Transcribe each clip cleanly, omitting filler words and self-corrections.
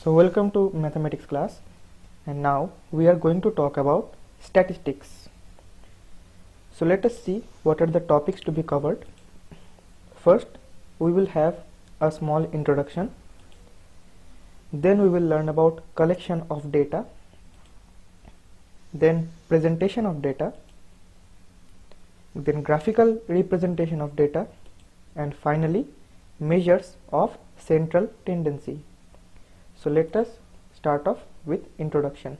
So welcome to mathematics class, and now we are going to talk about statistics. So let us see what are the topics to be covered. First, we will have a small introduction. Then we will learn about collection of data, then presentation of data, then graphical representation of data, and finally measures of central tendency. So let us start off with introduction.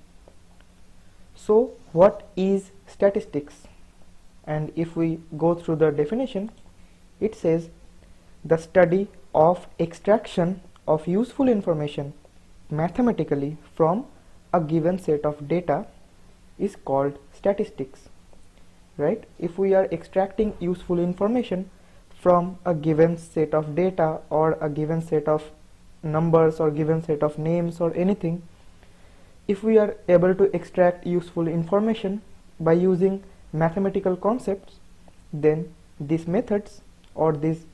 So what is statistics? And if we go through the definition, it says the study of extraction of useful information mathematically from a given set of data is called statistics, right? If we are extracting useful information from a given set of data or a given set of numbers or given set of names or anything, if we are able to extract useful information by using mathematical concepts, then these methods or this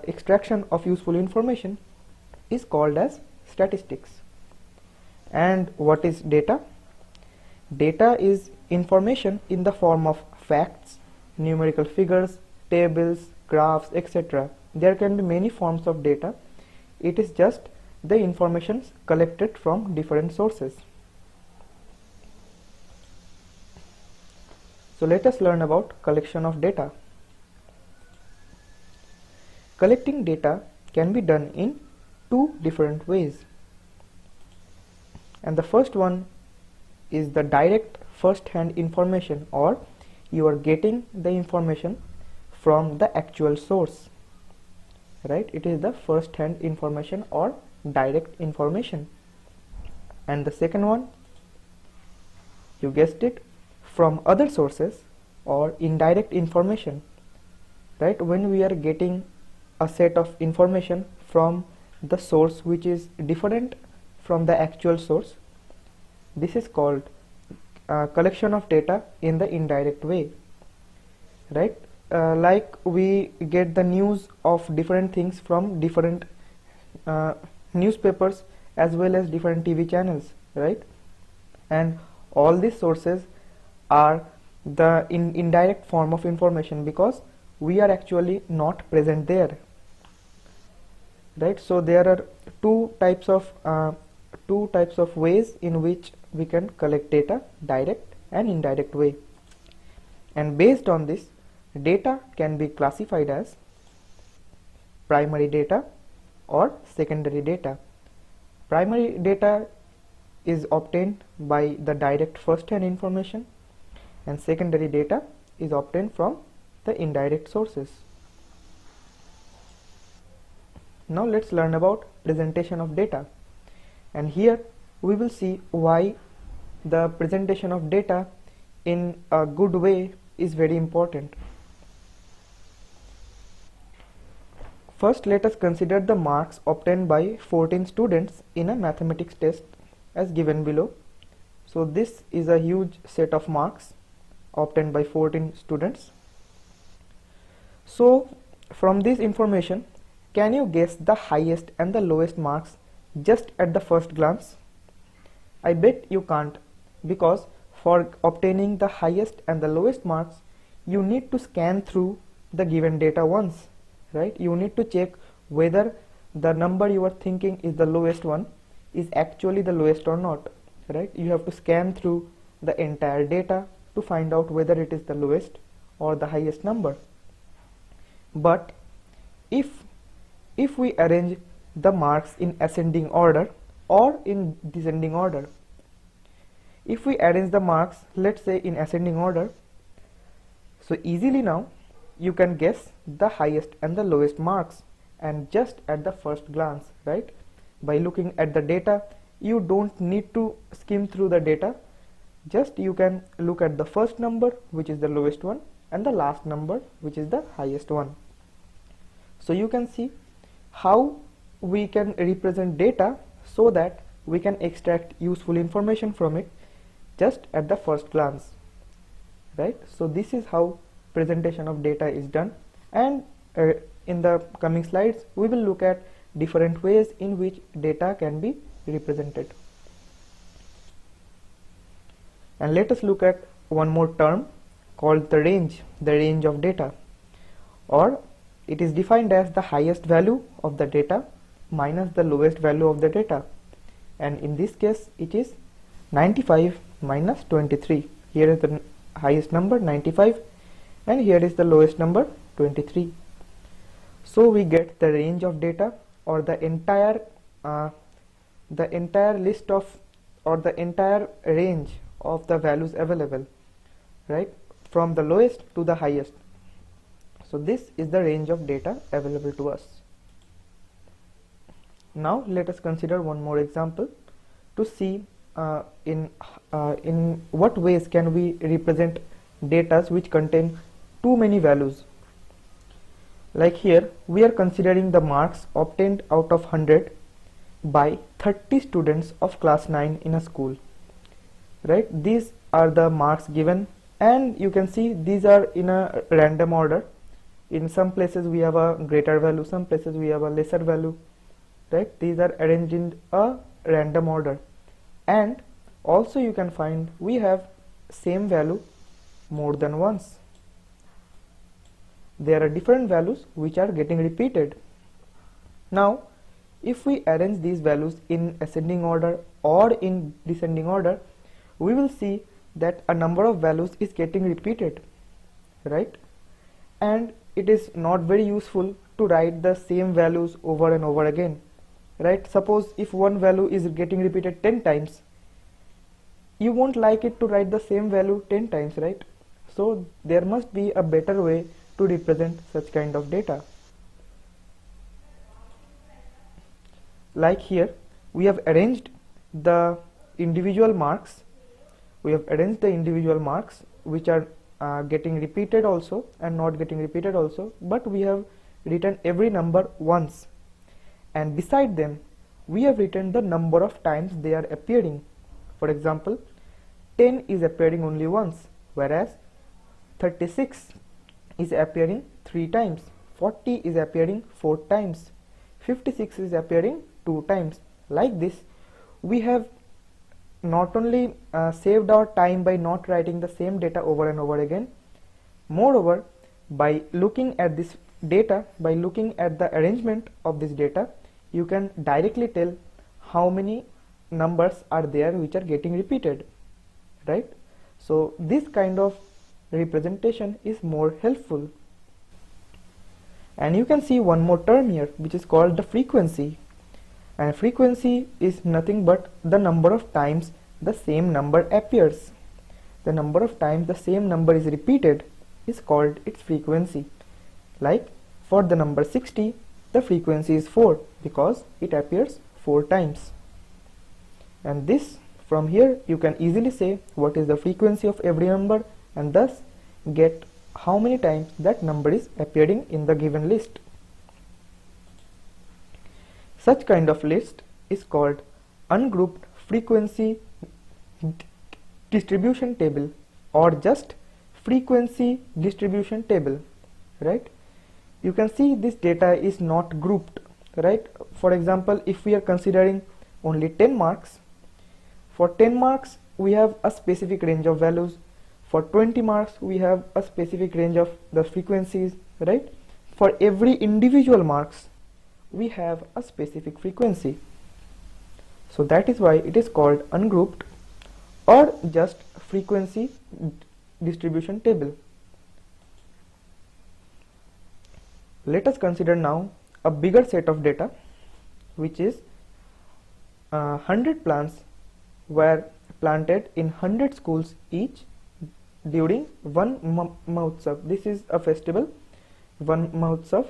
extraction of useful information is called as statistics. And what is data? Data is information in the form of facts, numerical figures, tables, graphs, etc. There can be many forms of data. It is just the information collected from different sources. So let us learn about collection of data. Collecting data can be done in two different ways. And the first one is the direct first-hand information, or you are getting the information from the actual source, right? It is the first-hand information or direct information. And the second one, you guessed it, from other sources or indirect information, right? When we are getting a set of information from the source which is different from the actual source, this is called collection of data in the indirect way, right? Like we get the news of different things from different newspapers as well as different TV channels, right? And all these sources are the indirect form of information because we are actually not present there, right? So there are two types of ways in which we can collect data, direct and indirect way. And based on this, data can be classified as primary data or secondary data. Primary data is obtained by the direct first-hand information, and secondary data is obtained from the indirect sources. Now let's learn about presentation of data. And here we will see why the presentation of data in a good way is very important. First, let us consider the marks obtained by 14 students in a mathematics test as given below. So this is a huge set of marks obtained by 14 students. So from this information, can you guess the highest and the lowest marks just at the first glance? I bet you can't, because for obtaining the highest and the lowest marks, you need to scan through the given data once, right? You need to check whether the number you are thinking is the lowest one is actually the lowest or not, right? You have to scan through the entire data to find out whether it is the lowest or the highest number. But if we arrange the marks in ascending order or in descending order, if we arrange the marks, let's say in ascending order, so easily now you can guess the highest and the lowest marks, and just at the first glance, right? By looking at the data, you don't need to skim through the data. Just you can look at the first number, which is the lowest one, and the last number, which is the highest one. So you can see how we can represent data so that we can extract useful information from it just at the first glance, right? So this is how presentation of data is done, and in the coming slides we will look at different ways in which data can be represented. And let us look at one more term called the range of data, or it is defined as the highest value of the data minus the lowest value of the data, and in this case it is 95 minus 23. Here is the highest number 95 and here is the lowest number 23. So we get the range of data, or the entire list of, or the entire range of the values available, right, from the lowest to the highest. So this is the range of data available to us. Now let us consider one more example to see in what ways can we represent data which contain too many values. Like here we are considering the marks obtained out of 100 by 30 students of class 9 in a school, right? These are the marks given, and you can see these are in a random order. In some places we have a greater value, some places we have a lesser value, right? These are arranged in a random order, and also you can find we have same value more than once. There are different values which are getting repeated. Now if we arrange these values in ascending order or in descending order, we will see that a number of values is getting repeated, right? And it is not very useful to write the same values over and over again, right? Suppose if one value is getting repeated 10 times, you won't like it to write the same value 10 times, right? So there must be a better way to represent such kind of data. Like here we have arranged the individual marks, which are getting repeated also and not getting repeated also, but we have written every number once, and beside them we have written the number of times they are appearing. For example, 10 is appearing only once, whereas 36 is appearing 3 times, 40 is appearing 4 times, 56 is appearing 2 times. Like this, we have not only saved our time by not writing the same data over and over again, moreover, by looking at this data, by looking at the arrangement of this data, you can directly tell how many numbers are there which are getting repeated, right? So this kind of representation is more helpful. And you can see one more term here which is called the frequency, and frequency is nothing but the number of times the same number appears. The number of times the same number is repeated is called its frequency. Like for the number 60, the frequency is 4 because it appears 4 times. And this, from here you can easily say what is the frequency of every number, and thus get how many times that number is appearing in the given list. Such kind of list is called ungrouped frequency distribution table, or just frequency distribution table, right? You can see this data is not grouped, right? For example, if we are considering only 10 marks, for 10 marks we have a specific range of values, for 20 marks we have a specific range of the frequencies, right? For every individual marks we have a specific frequency. So that is why it is called ungrouped or just frequency distribution table. Let us consider now a bigger set of data, which is 100 plants were planted in 100 schools each during one Mahotsav. This is a festival, one Mahotsav.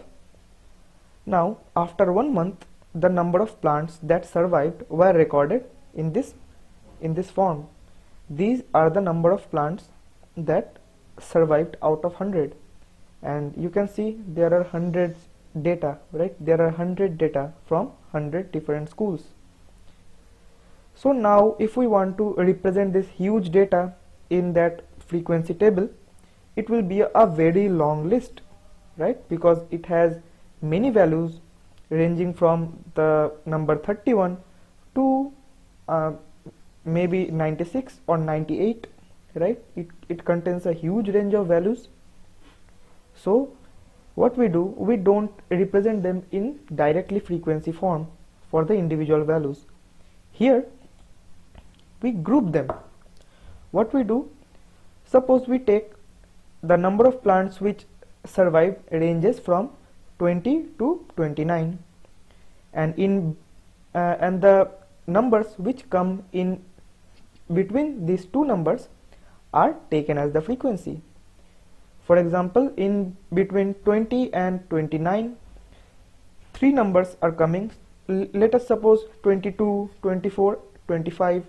Now after 1 month, the number of plants that survived were recorded in this form. These are the number of plants that survived out of 100, and you can see there are hundreds data, right? There are 100 data from 100 different schools. So now if we want to represent this huge data in that frequency table, it will be a very long list, right? Because it has many values ranging from the number 31 to maybe 96 or 98, right? It contains a huge range of values. So what we do, we don't represent them in directly frequency form for the individual values. Here we group them. What we do, suppose we take the number of plants which survive ranges from 20 to 29, and the numbers which come in between these two numbers are taken as the frequency. For example, in between 20 and 29, three numbers are coming. Let us suppose 22, 24, 25.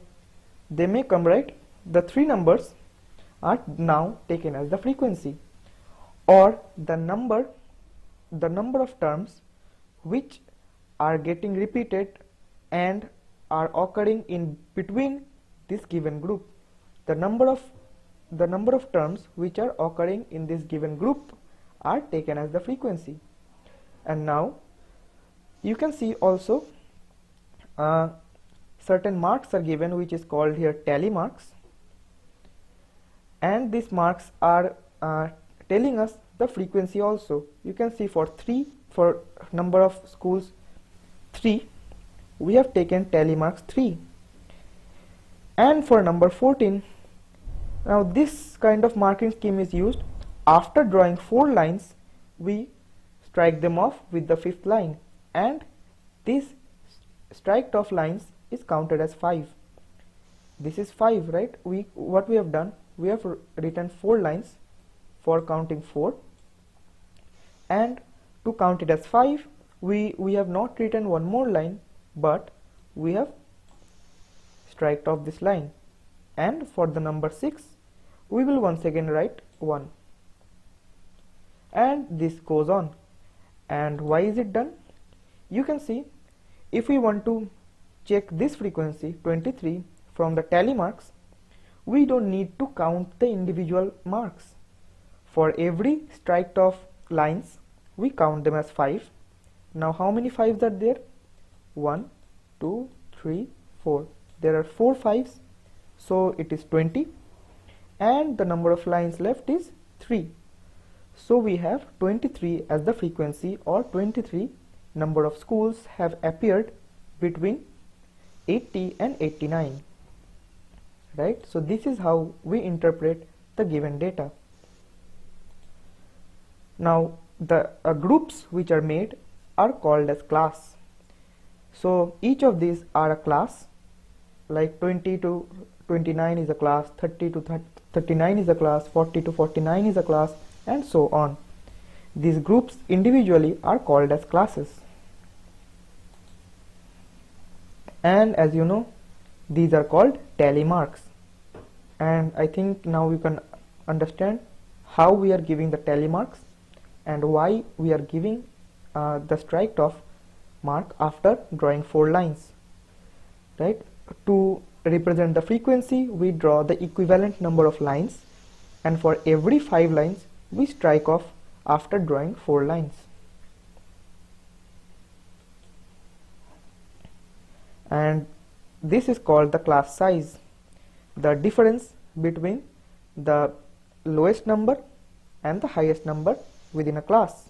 They may come, right? The three numbers are now taken as the frequency, or the number of terms which are getting repeated and are occurring in between this given group. The number of terms which are occurring in this given group are taken as the frequency. And now you can see also certain marks are given, which is called here tally marks, and these marks are telling us the frequency also. You can see for number of schools 3, we have taken tally marks 3, and for number 14, now this kind of marking scheme is used. After drawing 4 lines, we strike them off with the 5th line, and this striked off lines is counted as 5. This is 5, right? What we have done, we have written 4 lines for counting 4, and to count it as 5, we have not written one more line, but we have striked off this line. And for the number 6, we will once again write 1, and this goes on. And why is it done? You can see, if we want to check this frequency 23 from the tally marks, we don't need to count the individual marks. For every striked off lines, we count them as 5. Now how many 5s are there? 1, 2, 3, 4. There are 4 5s, so it is 20, and the number of lines left is 3. So we have 23 as the frequency, or 23 number of schools have appeared between 80 and 89, right? So this is how we interpret the given data. Now the groups which are made are called as class. So each of these are a class, like 20 to 29 is a class, 30 to 39 is a class, 40 to 49 is a class, and so on. These groups individually are called as classes. And as you know, these are called tally marks. And I think now you can understand how we are giving the tally marks and why we are giving the striked off mark after drawing 4 lines, right? To represent the frequency, we draw the equivalent number of lines, and for every 5 lines we strike off after drawing 4 lines. And this is called the class size, the difference between the lowest number and the highest number within a class.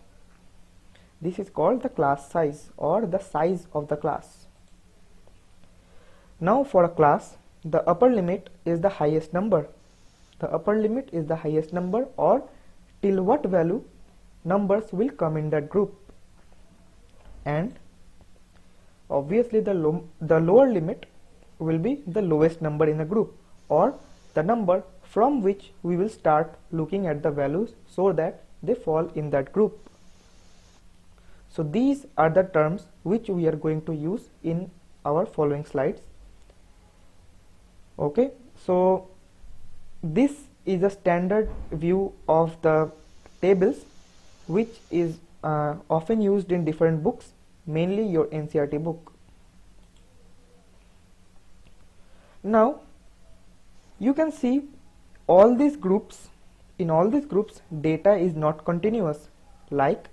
This is called the class size, or the size of the class. Now for a class, the upper limit is the highest number. The upper limit is the highest number, or till what value numbers will come in that group. And obviously the lower limit will be the lowest number in the group, or the number from which we will start looking at the values so that they fall in that group. So these are the terms which we are going to use in our following slides. Okay, so this is a standard view of the tables, which is often used in different books, mainly your NCERT book. Now you can see all these groups. In all these groups, data is not continuous. Like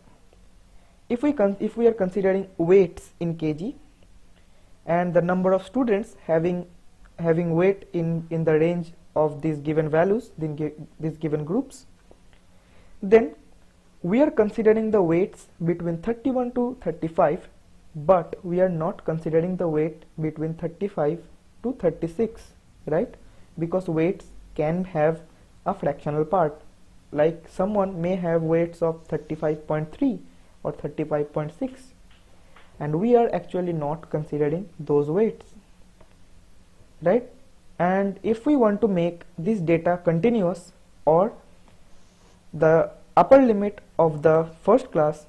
if we are considering weights in kg, and the number of students having weight in the range of these given values, these given groups. Then we are considering the weights between 31 to 35, but we are not considering the weight between 35 to 36, right? Because weights can have a fractional part, like someone may have weights of 35.3 or 35.6, and we are actually not considering those weights, right? And if we want to make this data continuous, or the upper limit of the first class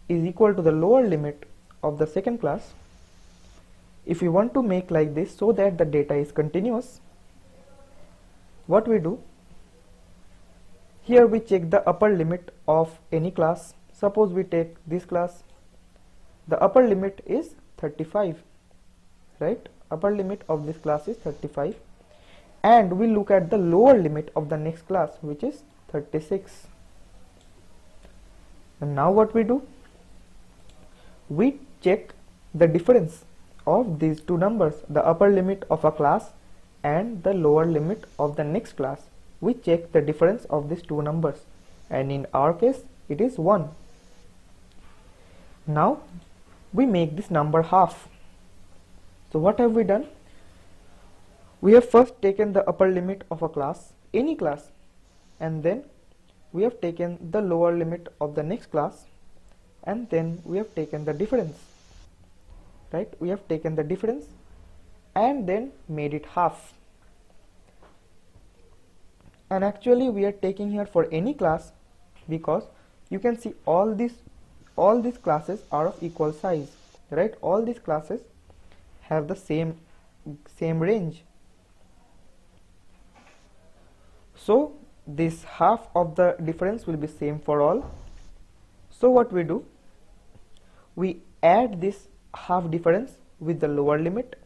is equal to the lower limit of the second class, if we want to make like this so that the data is continuous, what we do, here we check the upper limit of any class. Suppose we take this class, the upper limit is 35, right? Upper limit of this class is 35, and we look at the lower limit of the next class, which is 36. And now what we do, we check the difference of these two numbers, the upper limit of a class and the lower limit of the next class. We check the difference of these two numbers, and in our case it is 1. Now we make this number half. So what have we done? We have first taken the upper limit of a class, any class, and then we have taken the lower limit of the next class, and then we have taken the difference, right? We have taken the difference and then made it half. And actually we are taking here for any class, because you can see all these classes are of equal size, right? All these classes have the same range. So this half of the difference will be same for all. So what we do, we add this half difference with the lower limit.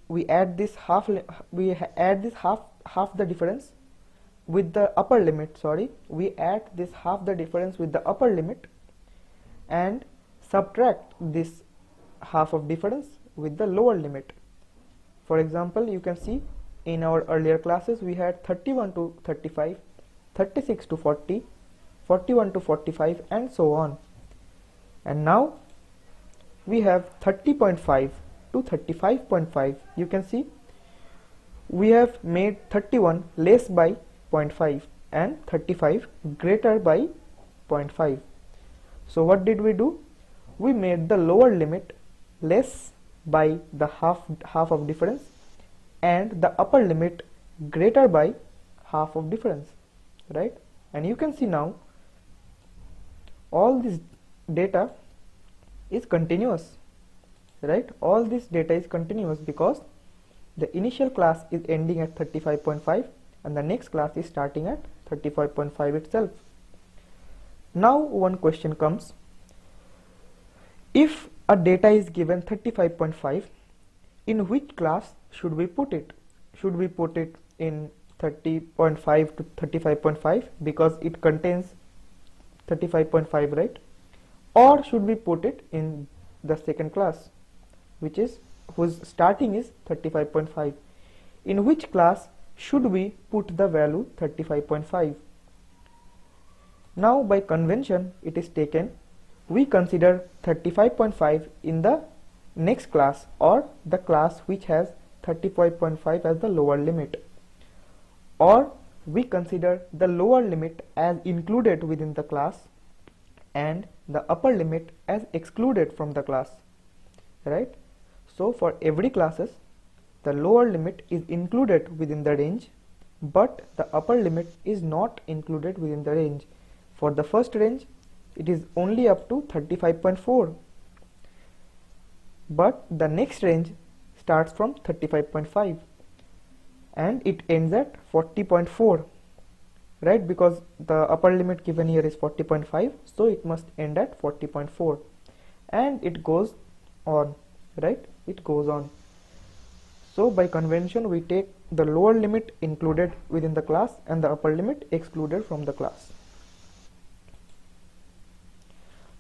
We add this half the difference with the upper limit. We add this half the difference with the upper limit and subtract this half of difference with the lower limit. For example, you can see in our earlier classes we had 31 to 35, 36 to 40, 41 to 45, and so on. And now we have 30.5 to 35.5. You can see we have made 31 less by 0.5 and 35 greater by 0.5. So what did we do? We made the lower limit less by the half of difference and the upper limit greater by half of difference, right? And you can see now all this data is continuous, right? All this data is continuous because the initial class is ending at 35.5 and the next class is starting at 35.5 itself. Now one question comes, if a data is given 35.5, in which class should we put it? Should we put it in 30.5 to 35.5 because it contains 35.5, right? Or should we put it in the second class, whose starting is 35.5? In which class should we put the value 35.5? Now by convention it is taken, we consider 35.5 in the next class or the class which has 35.5 as the lower limit, or we consider the lower limit as included within the class and the upper limit as excluded from the class, right? So for every classes the lower limit is included within the range, but the upper limit is not included within the range. For the first range it is only up to 35.4, but the next range starts from 35.5 and it ends at 40.4, right? Because the upper limit given here is 40.5, so it must end at 40.4, and it goes on, right? It goes on. So by convention we take the lower limit included within the class and the upper limit excluded from the class.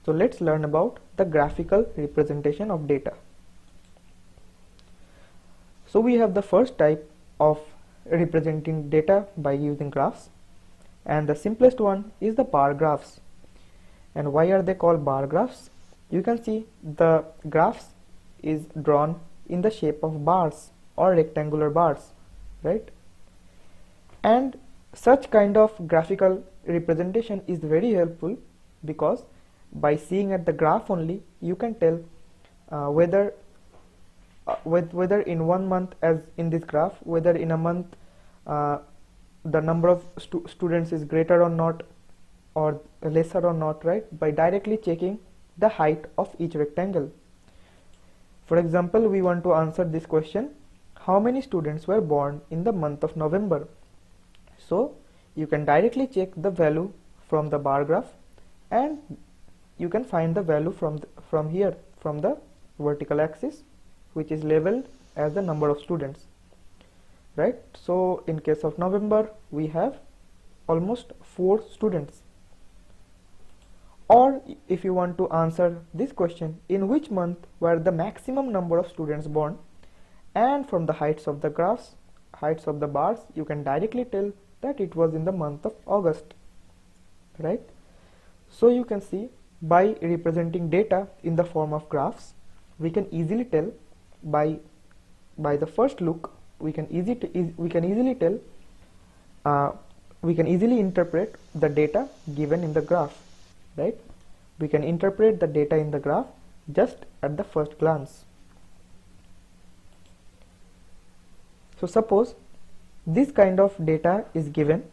So let's learn about the graphical representation of data. So we have the first type of representing data by using graphs, and the simplest one is the bar graphs. And why are they called bar graphs? You can see the graphs is drawn in the shape of bars or rectangular bars, right? And such kind of graphical representation is very helpful because by seeing at the graph only you can tell whether in 1 month, as in this graph, whether in a month the number of students is greater or not or lesser or not, right? By directly checking the height of each rectangle. For example, we want to answer this question: how many students were born in the month of November? So you can directly check the value from the bar graph, and you can find the value from here, from the vertical axis, which is labeled as the number of students, right? So in case of November, we have almost 4 students. Or if you want to answer this question, in which month were the maximum number of students born, and from the heights of the graphs, heights of the bars, you can directly tell that it was in the month of August, right? So you can see, by representing data in the form of graphs, we can easily tell by the first look, we can easily interpret the data given in the graph, right? We can interpret the data in the graph just at the first glance. So suppose this kind of data is given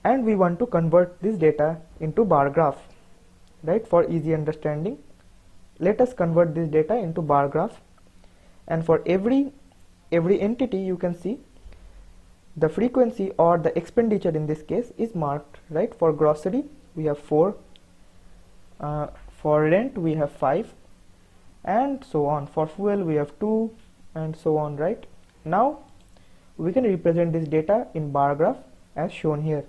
and we want to convert this data into bar graph, right? For easy understanding, let us convert this data into bar graph, and for every entity you can see the frequency or the expenditure in this case is marked, right? For grocery we have 4, for rent we have 5, and so on. For fuel we have 2, and so on, right? Now we can represent this data in bar graph as shown here.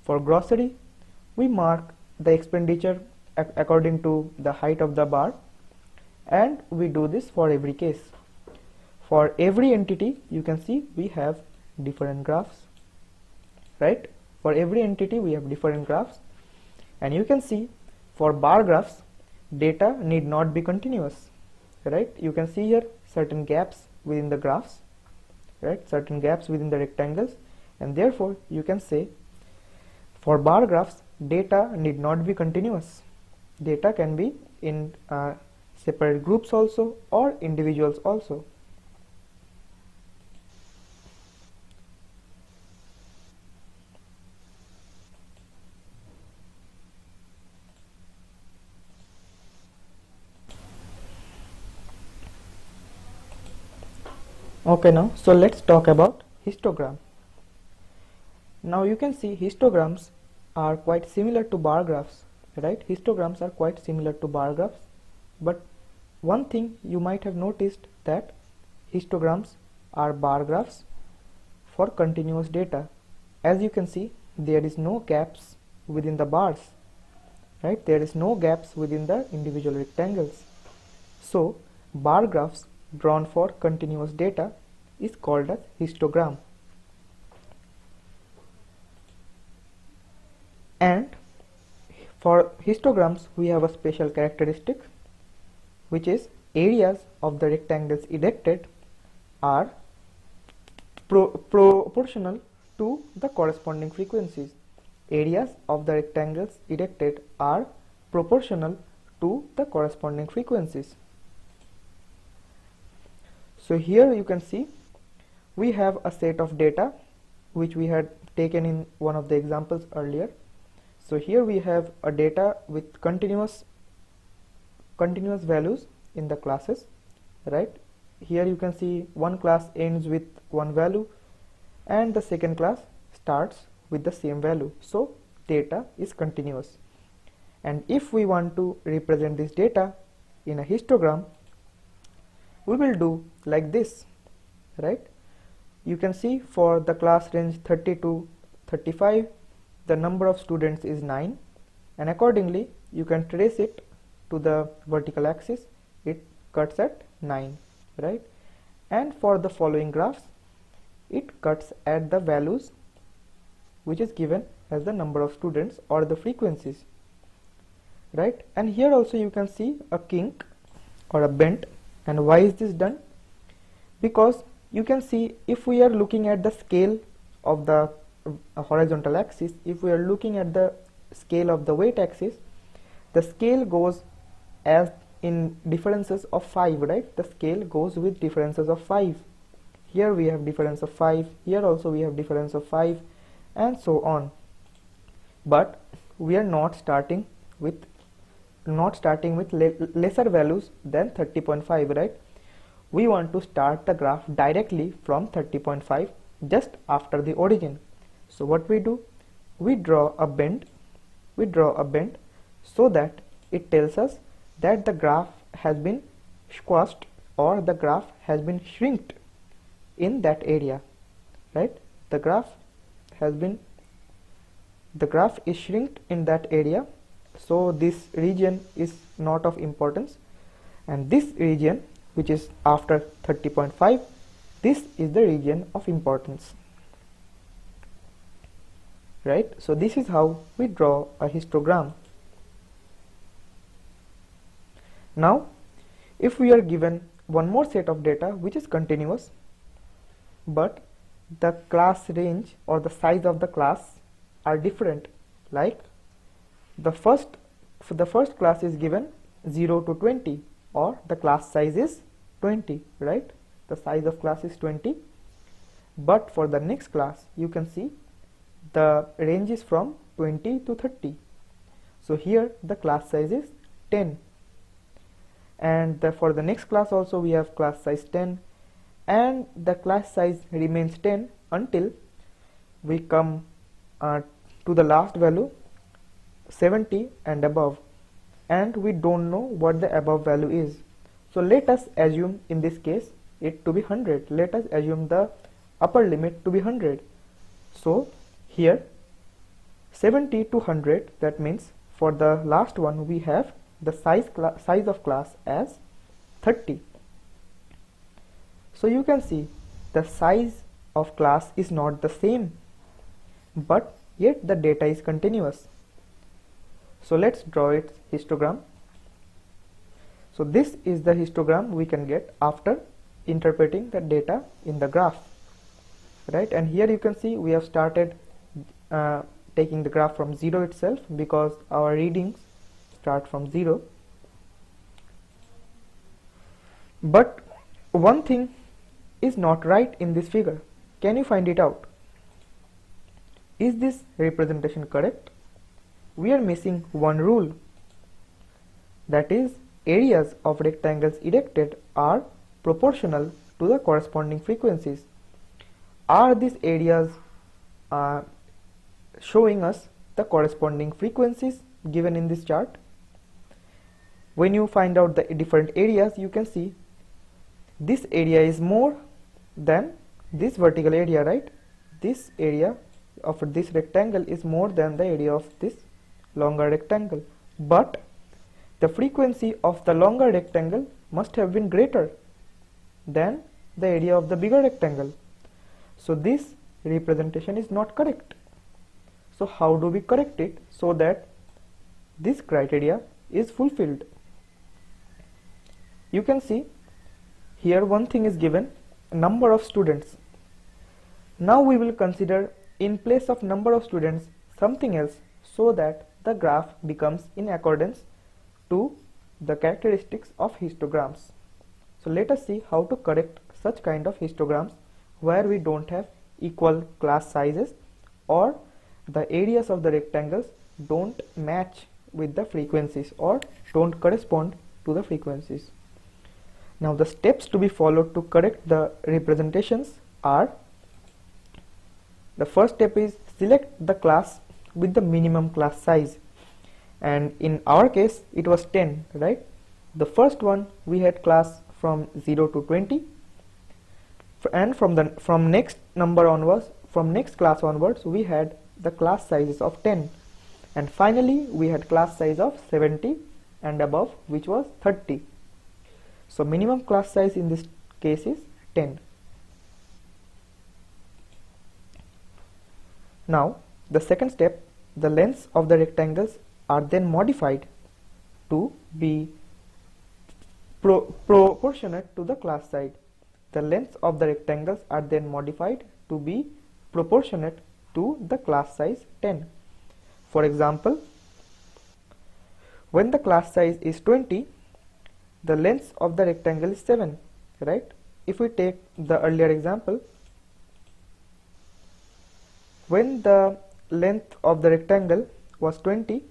For grocery, we mark the expenditure according to the height of the bar, and we do this for every case. For every entity, you can see we have different graphs, right? For every entity we have different graphs, and you can see for bar graphs data need not be continuous, right? You can see here certain gaps within the graphs, right? Certain gaps within the rectangles, and therefore you can say for bar graphs data need not be continuous. Data can be in separate groups also, or individuals also. Okay, now so let's talk about histogram. Now you can see histograms are quite similar to bar graphs, right? Histograms are quite similar to bar graphs, but one thing you might have noticed that histograms are bar graphs for continuous data. As you can see, there is no gaps within the bars, right? There is no gaps within the individual rectangles. So bar graphs drawn for continuous data is called as histogram. And for histograms we have a special characteristic, which is areas of the rectangles erected are proportional to the corresponding frequencies. Areas of the rectangles erected are proportional to the corresponding frequencies. So here you can see we have a set of data which we had taken in one of the examples earlier. So here we have a data with continuous values in the classes, right? Here you can see one class ends with one value and the second class starts with the same value. So data is continuous. And if we want to represent this data in a histogram, we will do like this, right? You can see for the class range 30 to 35, the number of students is 9, and accordingly you can trace it to the vertical axis, it cuts at 9, right? And for the following graphs, it cuts at the values which is given as the number of students or the frequencies, right? And here also you can see a kink or a bend. And why is this done? Because you can see, if we are looking at the scale of the horizontal axis, if we are looking at the scale of the weight axis, the scale goes as in differences of 5, right? The scale goes with differences of 5. Here we have difference of 5, here also we have difference of 5, and so on. But we are not starting with lesser values than 30.5, right? We want to start the graph directly from 30.5 just after the origin. So what we do, we draw a bend so that it tells us that the graph has been squashed or the graph has been shrinked in that area, right? The graph is shrinked in that area, so this region is not of importance, and this region, which is after 30.5, this is the region of importance, right? So this is how we draw a histogram. Now, if we are given one more set of data which is continuous, but the class range or the size of the class are different, like the first class is given 0 to 20, or the class size is 20, right? The size of class is 20. But for the next class, you can see the range is from 20 to 30. So here the class size is 10. And for the next class also we have class size 10, and the class size remains 10 until we come to the last value 70 and above, and we don't know what the above value is. So let us assume in this case it to be 100. Let us assume the upper limit to be 100. So here 70 to 100, that means for the last one we have the size of class as 30. So you can see the size of class is not the same, but yet the data is continuous. So let's draw its histogram. So this is the histogram we can get after interpreting the data in the graph, right? And here you can see we have started taking the graph from 0 itself, because our readings start from 0. But one thing is not right in this figure. Can you find it out? Is this representation correct? We are missing one rule, that is, areas of rectangles erected are proportional to the corresponding frequencies. Are these areas showing us the corresponding frequencies given in this chart? When you find out the different areas, you can see this area is more than this vertical area, right? This area of this rectangle is more than the area of this longer rectangle, but the frequency of the longer rectangle must have been greater than the area of the bigger rectangle. So this representation is not correct. So how do we correct it so that this criteria is fulfilled? You can see here one thing is given, number of students. Now we will consider in place of number of students something else, so that the graph becomes in accordance to the characteristics of histograms. So let us see how to correct such kind of histograms where we don't have equal class sizes, or the areas of the rectangles don't match with the frequencies or don't correspond to the frequencies. Now the steps to be followed to correct the representations are: the first step is select the class with the minimum class size, and in our case it was 10, right? The first one we had class from 0 to 20, and from next class onwards we had the class sizes of 10. And finally we had class size of 70 and above, which was 30. So minimum class size in this case is 10. Now the second step, the lengths of the rectangles are then modified to be proportionate to the class size. The lengths of the rectangles are then modified to be proportionate to the class size 10. For example, when the class size is 20, the length of the rectangle is 7, right? If we take the earlier example, when the length of the rectangle was 20,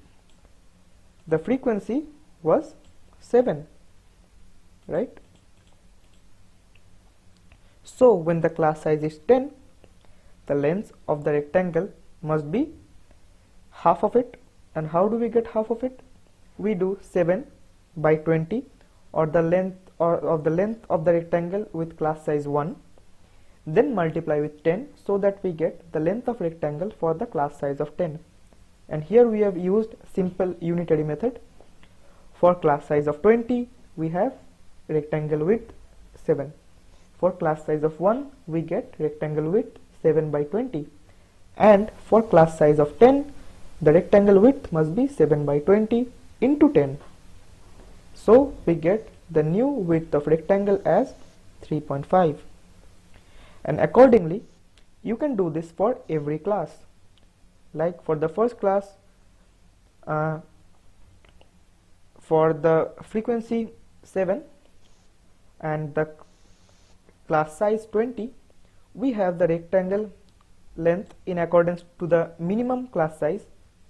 the frequency was 7, right? So when the class size is 10, the length of the rectangle must be half of it. And how do we get half of it? We do 7 by 20, or the length of the rectangle with class size 1, then multiply with 10, so that we get the length of rectangle for the class size of 10. And here we have used simple unitary method. For class size of 20, we have rectangle width 7. For class size of 1, we get rectangle width 7 by 20. And for class size of 10, the rectangle width must be 7 by 20 into 10. So we get the new width of rectangle as 3.5. And accordingly, you can do this for every class. Like for the first class, for the frequency 7 and the class size 20, we have the rectangle length in accordance to the minimum class size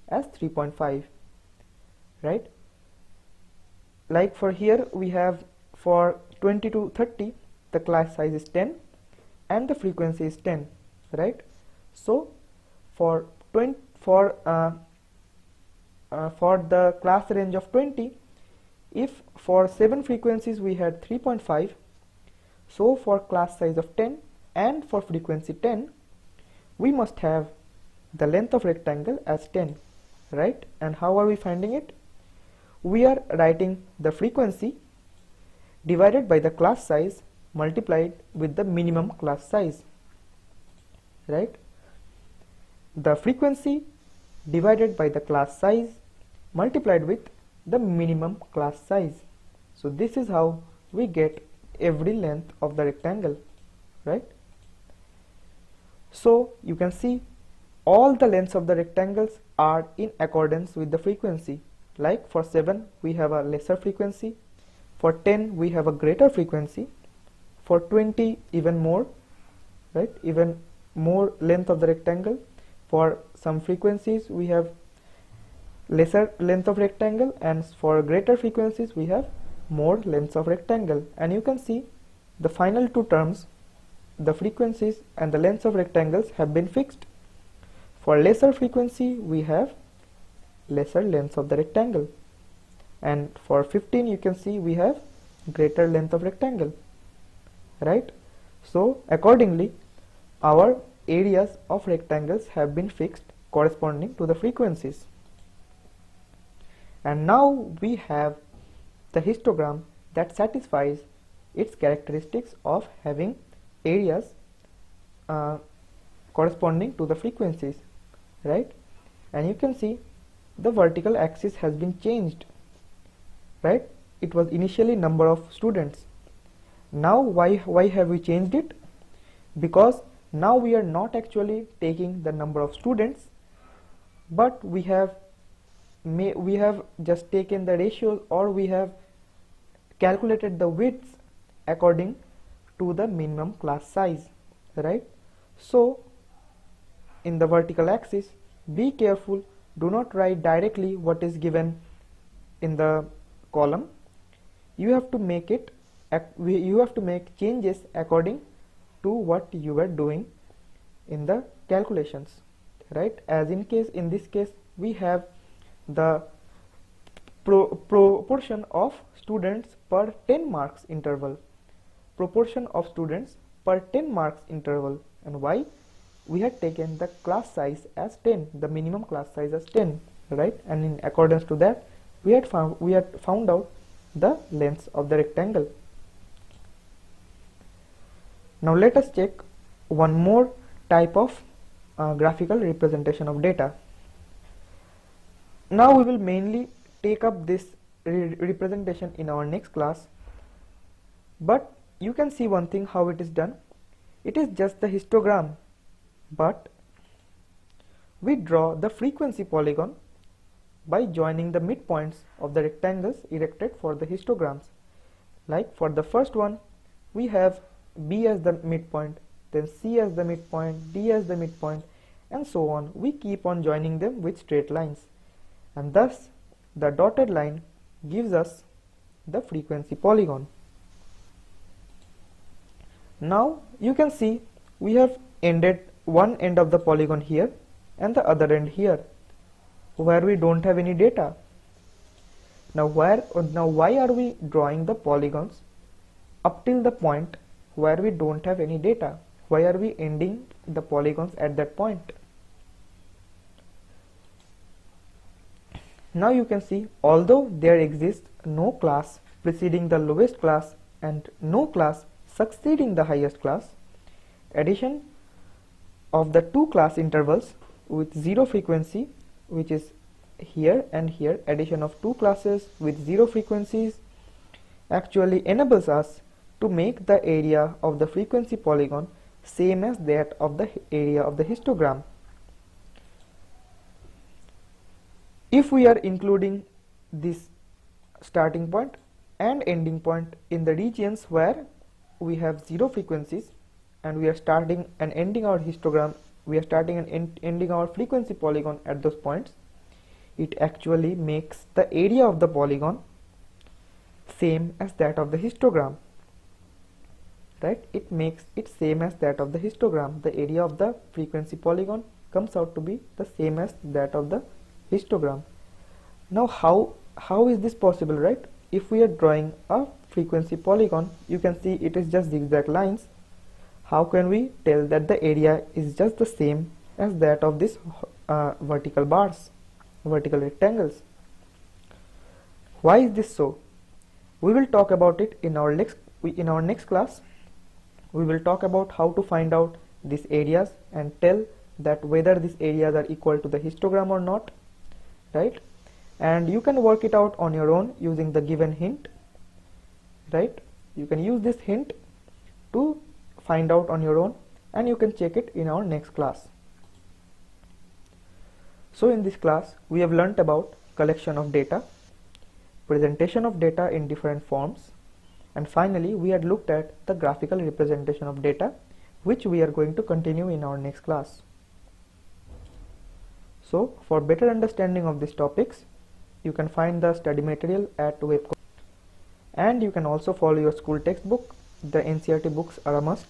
as 3.5, right? Like for here we have for 20 to 30, the class size is 10 and the frequency is 10, right? So for the class range of 20, if for 7 frequencies we had 3.5, so for class size of 10 and for frequency 10, we must have the length of rectangle as 10, right? And how are we finding it? We are writing the frequency divided by the class size multiplied with the minimum class size, right? The frequency divided by the class size multiplied with the minimum class size. So this is how we get every length of the rectangle, right? So you can see all the lengths of the rectangles are in accordance with the frequency. Like for 7 we have a lesser frequency, for 10 we have a greater frequency, for 20 even more, right? Even more length of the rectangle. For some frequencies we have lesser length of rectangle, and for greater frequencies we have more lengths of rectangle. And you can see the final two terms, the frequencies and the lengths of rectangles have been fixed. For lesser frequency we have lesser lengths of the rectangle, and for 15 you can see we have greater length of rectangle, right? So accordingly our areas of rectangles have been fixed corresponding to the frequencies. And now we have the histogram that satisfies its characteristics of having areas corresponding to the frequencies, right? And you can see the vertical axis has been changed, right? It was initially number of students. Now why have we changed it? Because now we are not actually taking the number of students, but we have just taken the ratios, or we have calculated the widths according to the minimum class size, right? So in the vertical axis, be careful, do not write directly what is given in the column. You have to make changes according to what you are doing in the calculations, right? As in this case we have the proportion of students per 10 marks interval, proportion of students per 10 marks interval. And why? We had taken the class size as 10, the minimum class size as 10, right? And in accordance to that, we had found out the length of the rectangle. Now let us check one more type of graphical representation of data. Now we will mainly take up this representation in our next class, but you can see one thing how it is done. It is just the histogram, but we draw the frequency polygon by joining the midpoints of the rectangles erected for the histograms. Like for the first one, we have B as the midpoint, then C as the midpoint, D as the midpoint, and so on. We keep on joining them with straight lines, and thus the dotted line gives us the frequency polygon. Now you can see we have ended one end of the polygon here and the other end here, where we don't have any data. Now why are we drawing the polygons up till the point where we don't have any data? Why are we ending the polygons at that point? Now you can see, although there exists no class preceding the lowest class and no class succeeding the highest class, addition of the two class intervals with zero frequency, which is here and here, addition of two classes with zero frequencies actually enables us to make the area of the frequency polygon same as that of the area of the histogram. If we are including this starting point and ending point in the regions where we have zero frequencies, and we are starting and ending our histogram, we are starting and ending our frequency polygon at those points, it actually makes the area of the polygon same as that of the histogram, right? It makes it same as that of the histogram. The area of the frequency polygon comes out to be the same as that of the histogram. Now how is this possible, right? If we are drawing a frequency polygon, you can see it is just zigzag lines. How can we tell that the area is just the same as that of this vertical bars, vertical rectangles? Why is this so? We will talk about it in our next class. We will talk about how to find out these areas and tell that whether these areas are equal to the histogram or not, right? And you can work it out on your own using the given hint, right? You can use this hint to find out on your own, and you can check it in our next class. So in this class we have learnt about collection of data, presentation of data in different forms, and finally we had looked at the graphical representation of data, which we are going to continue in our next class. So for better understanding of these topics, you can find the study material at Webcoach, and you can also follow your school textbook. The NCERT books are a must.